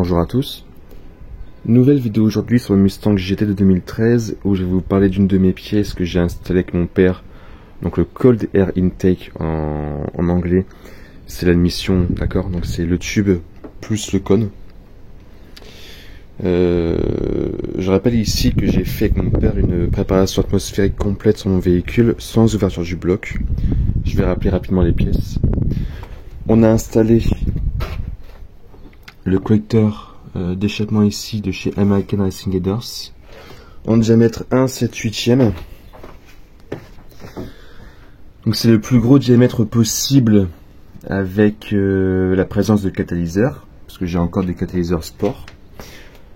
Bonjour à tous. Nouvelle vidéo aujourd'hui sur le Mustang GT de 2013 où je vais vous parler d'une de mes pièces que j'ai installée avec mon père. Donc le Cold Air Intake en anglais. C'est l'admission, d'accord? Donc c'est le tube plus le cône. Je rappelle ici que j'ai fait avec mon père une préparation atmosphérique complète sur mon véhicule sans ouverture du bloc. Je vais rappeler rapidement les pièces. On a installé le collecteur d'échappement ici de chez American Racing Headers en diamètre 1/7/8. Donc c'est le plus gros diamètre possible avec la présence de catalyseurs, parce que j'ai encore des catalyseurs sport,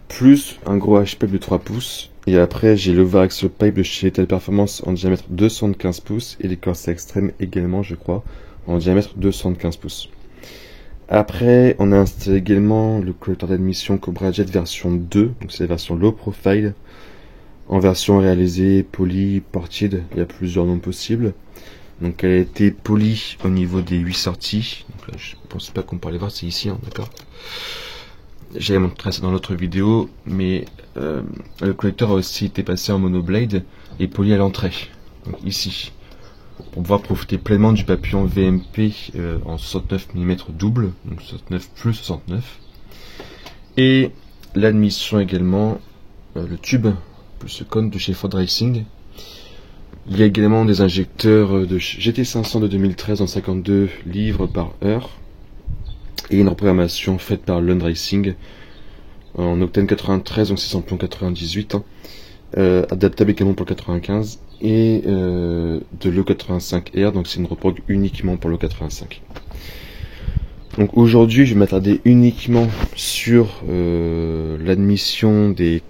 plus un gros H-pipe de 3 pouces, et après j'ai l'overaxial pipe de chez Lethal Performance en diamètre 275 pouces, et les Corsa Extreme également je crois en diamètre 275 pouces. Après on a installé également le collecteur d'admission Cobra Jet version 2, donc c'est la version low profile, en version réalisée, poly, ported, il y a plusieurs noms possibles. Donc elle a été polie au niveau des 8 sorties. Donc là, je pense pas qu'on pourrait les voir, c'est ici, hein, d'accord. J'avais montré ça dans l'autre vidéo, mais le collecteur a aussi été passé en monoblade et poli à l'entrée, donc ici, pour pouvoir profiter pleinement du papillon VMP en 69 mm double, donc 69 plus 69. Et l'admission également, le tube plus le cône de chez Ford Racing. Il y a également des injecteurs de GT500 de 2013 en 52 livres par heure et une reprogrammation faite par Lund Racing en octane 93, donc c'est sans plomb 98, adaptable également pour le 95 et de l'E85R, donc c'est une reprog uniquement pour le 85. Donc aujourd'hui je vais m'attarder uniquement sur l'admission des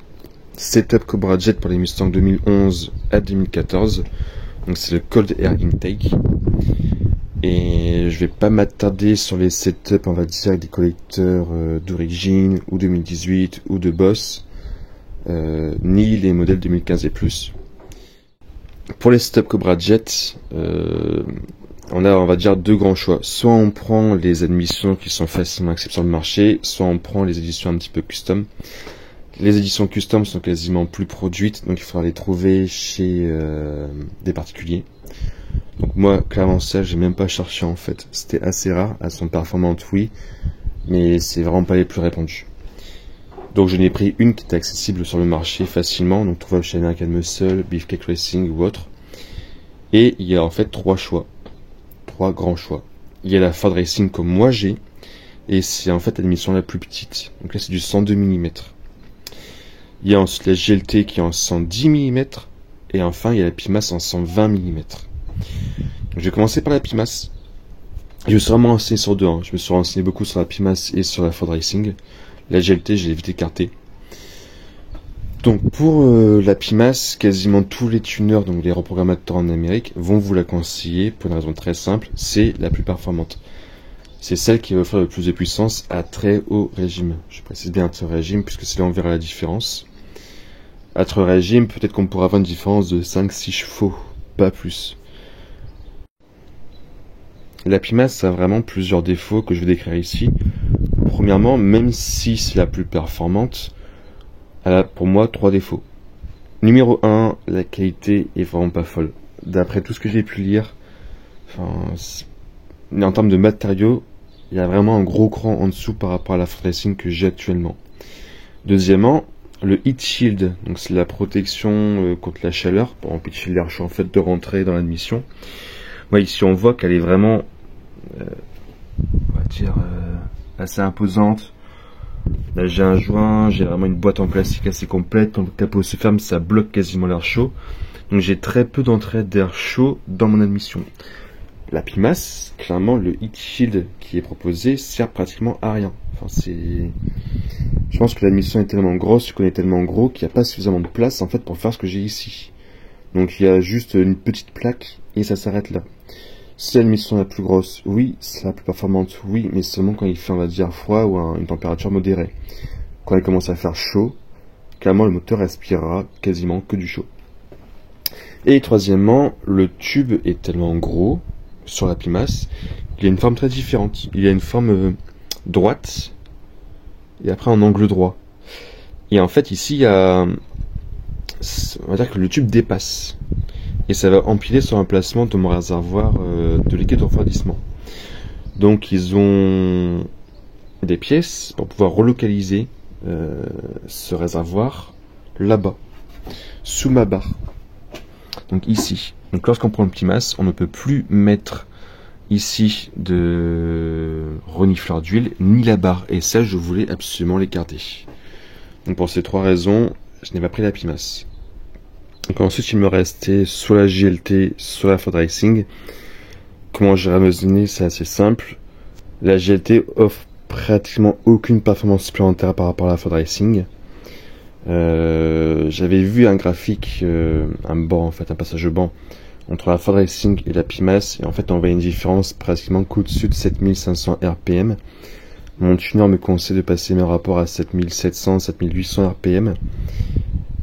setup Cobra Jet pour les Mustang 2011 à 2014. Donc c'est le Cold Air Intake. Et je vais pas m'attarder sur les setups, on va dire, avec des collecteurs d'origine, ou 2018, ou de Boss, ni les modèles 2015 et plus. Pour les setups Cobra Jet, on a, on va dire, deux grands choix. Soit on prend les admissions qui sont facilement acceptées sur le marché, soit on prend les éditions un petit peu custom. Les éditions custom sont quasiment plus produites, donc il faudra les trouver chez des particuliers. Donc moi, clairement ça, j'ai même pas cherché en fait. C'était assez rare, elles sont performantes oui, mais c'est vraiment pas les plus répandues. Donc je n'ai pris une qui était accessible sur le marché facilement, donc trouvable chez American Muscle, Beefcake Racing ou autre. Et il y a en fait trois grands choix. Il y a la Ford Racing comme moi j'ai, et c'est en fait l'admission la plus petite. Donc là c'est du 102 mm. Il y a ensuite la GLT qui est en 110 mm. Et enfin, il y a la Pimas en 120 mm. Je vais commencer par la Pimas. Je me suis vraiment renseigné sur deux. Je me suis renseigné beaucoup sur la Pimas et sur la Ford Racing. La GLT, je l'ai vite écartée. Donc pour la Pimas, quasiment tous les tuners, donc les reprogrammateurs en Amérique, vont vous la conseiller pour une raison très simple. C'est la plus performante. C'est celle qui va offrir le plus de puissance à très haut régime. Je précise bien à très haut régime puisque c'est là où on verra la différence. À très haut régime, peut-être qu'on pourra avoir une différence de 5-6 chevaux, pas plus. La Pimas a vraiment plusieurs défauts que je vais décrire ici. Premièrement, même si c'est la plus performante, elle a pour moi 3 défauts. Numéro 1, la qualité est vraiment pas folle. D'après tout ce que j'ai pu lire, en termes de matériaux, il y a vraiment un gros cran en dessous par rapport à la Ford Racing que j'ai actuellement. Deuxièmement, le heat shield, donc c'est la protection contre la chaleur, pour empêcher l'air chaud en fait de rentrer dans l'admission. Moi ici on voit qu'elle est vraiment, on va dire, assez imposante. Là j'ai un joint, j'ai vraiment une boîte en plastique assez complète. Quand le capot se ferme, ça bloque quasiment l'air chaud. Donc j'ai très peu d'entrée d'air chaud dans mon admission. La Pimas, clairement, le heat shield qui est proposé sert pratiquement à rien. Enfin, je pense que l'admission est tellement grosse, qu'on est tellement gros qu'il n'y a pas suffisamment de place en fait pour faire ce que j'ai ici. Donc il y a juste une petite plaque et ça s'arrête là. Si l'admission est la plus grosse, oui. C'est la plus performante, oui. Mais seulement quand il fait, on va dire, froid ou une température modérée. Quand il commence à faire chaud, clairement le moteur aspirera quasiment que du chaud. Et troisièmement, le tube est tellement gros sur la Pimas, il y a une forme très différente. Il y a une forme droite et après en angle droit. Et en fait ici il y a, on va dire que le tube dépasse et ça va empiler sur l'emplacement de mon réservoir de liquide de refroidissement. Donc ils ont des pièces pour pouvoir relocaliser ce réservoir là-bas, sous ma barre. Donc ici. Donc lorsqu'on prend le Pimas, on ne peut plus mettre ici de renifleur d'huile ni la barre. Et ça, je voulais absolument l'écarter. Donc pour ces trois raisons, je n'ai pas pris la Pimas. Donc ensuite, il me restait soit la JLT, soit la Ford Racing. Comment j'ai raisonné, c'est assez simple. La JLT offre pratiquement aucune performance supplémentaire par rapport à la Ford Racing. J'avais vu un graphique, un banc en fait, un passage banc entre la Ford Racing et la Pimas, et en fait on voit une différence pratiquement qu'au-dessus de 7500 RPM. Mon tuner me conseille de passer mes rapports à 7700, 7800 RPM.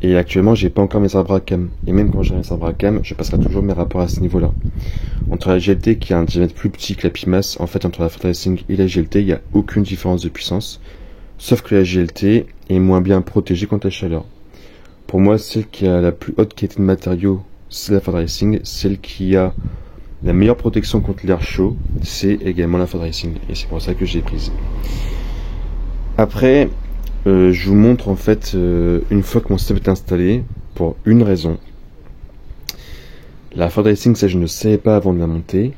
Et actuellement, j'ai pas encore mes arbres à cam. Et même quand j'ai mes arbres à cam, je passerai toujours mes rapports à ce niveau-là. Entre la GLT qui a un diamètre plus petit que la Pimas, en fait, entre la Ford Racing et la GLT, il n'y a aucune différence de puissance. Sauf que la GLT est moins bien protégée contre la chaleur. Pour moi, celle qui a la plus haute qualité de matériaux, c'est la Ford Racing. Celle qui a la meilleure protection contre l'air chaud, c'est également la Ford Racing. Et c'est pour ça que j'ai prise. Après, je vous montre en fait une fois que mon setup est installé, pour une raison. La Ford Racing, ça je ne savais pas avant de la monter,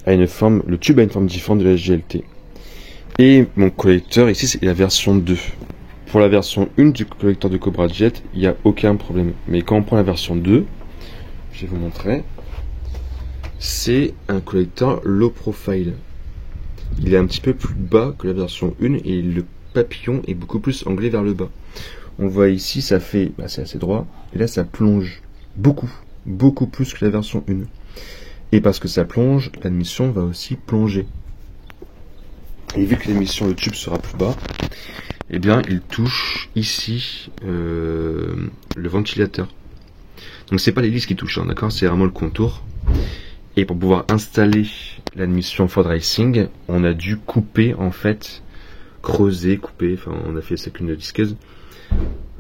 a une forme, le tube a une forme différente de la GLT. Et mon collecteur ici c'est la version 2. Pour la version 1 du collecteur de Cobra Jet, il n'y a aucun problème. Mais quand on prend la version 2, je vais vous montrer, c'est un collecteur low profile. Il est un petit peu plus bas que la version 1 et le papillon est beaucoup plus anglais vers le bas. On voit ici, ça fait, c'est assez droit, et là ça plonge beaucoup plus que la version 1. Et parce que ça plonge, l'admission va aussi plonger. Et vu que l'émission, le tube sera plus bas, eh bien il touche ici le ventilateur. Donc c'est pas l'hélice qui touche, hein, d'accord, c'est vraiment le contour. Et pour pouvoir installer l'admission Ford Racing, on a dû couper en fait, creuser, couper, enfin on a fait ça avec une disqueuse,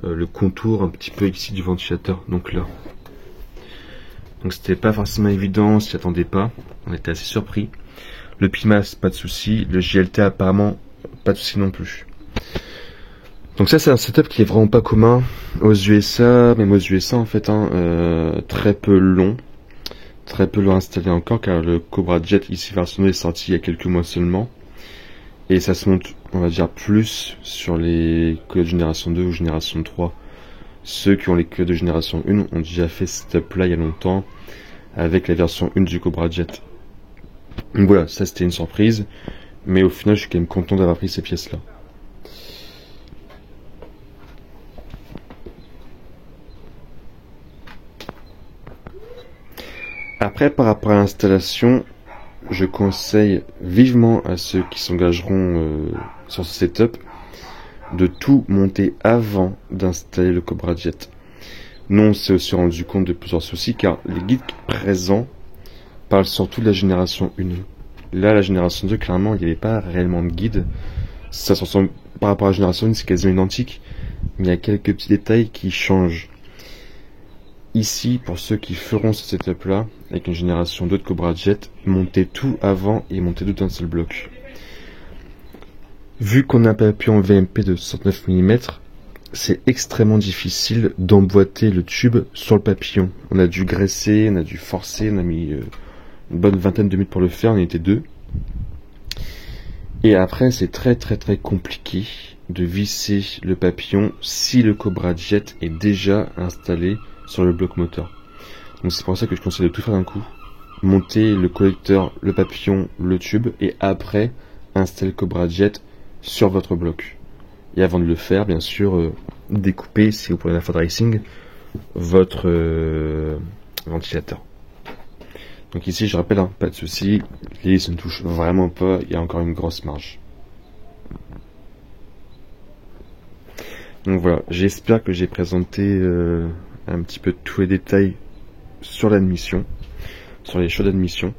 le contour un petit peu ici du ventilateur, donc là. Donc c'était pas forcément évident, on s'y attendait pas, on était assez surpris. Le Pimas, pas de souci, le JLT apparemment, pas de souci non plus. Donc ça c'est un setup qui est vraiment pas commun aux USA, même aux USA en fait, très peu long à installer encore, car le Cobra Jet ici version 2 est sorti il y a quelques mois seulement. Et ça se monte, on va dire, plus sur les codes de génération 2 ou génération 3. Ceux qui ont les codes de génération 1 ont déjà fait ce setup là il y a longtemps, avec la version 1 du Cobra Jet. Donc voilà, ça c'était une surprise, mais au final je suis quand même content d'avoir pris ces pièces là. Après, par rapport à l'installation, je conseille vivement à ceux qui s'engageront sur ce setup de tout monter avant d'installer le Cobra Jet. Nous, on s'est aussi rendu compte de plusieurs soucis, car les guides présents parlent surtout de la génération 1. Là, la génération 2, clairement, il n'y avait pas réellement de guide. Ça se ressemble par rapport à la génération 1, c'est quasiment identique, mais il y a quelques petits détails qui changent. Ici, pour ceux qui feront ce setup là, avec une génération 2 de Cobra Jet, montez tout avant et montez tout d'un seul bloc. Vu qu'on a un papillon VMP de 69 mm, c'est extrêmement difficile d'emboîter le tube sur le papillon. On a dû graisser, on a dû forcer, on a mis une bonne vingtaine de minutes pour le faire, on était deux. Et après, c'est très compliqué de visser le papillon si le Cobra Jet est déjà installé sur le bloc moteur. Donc c'est pour ça que je conseille de tout faire d'un coup. Monter le collecteur, le papillon, le tube, et après installer le Cobra Jet sur votre bloc. Et avant de le faire, bien sûr, découper, si vous prenez la Ford Racing, votre ventilateur. Donc ici, je rappelle, pas de souci, l'hélice ne touche vraiment pas, il y a encore une grosse marge. Donc voilà, j'espère que j'ai présenté un petit peu tous les détails sur l'admission, sur les choix d'admission.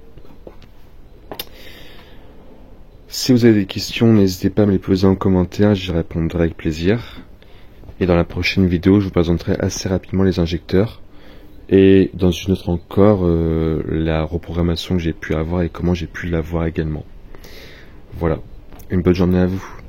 Si vous avez des questions, n'hésitez pas à me les poser en commentaire, j'y répondrai avec plaisir. Et dans la prochaine vidéo, je vous présenterai assez rapidement les injecteurs. Et dans une autre encore, la reprogrammation que j'ai pu avoir et comment j'ai pu l'avoir également. Voilà, une bonne journée à vous.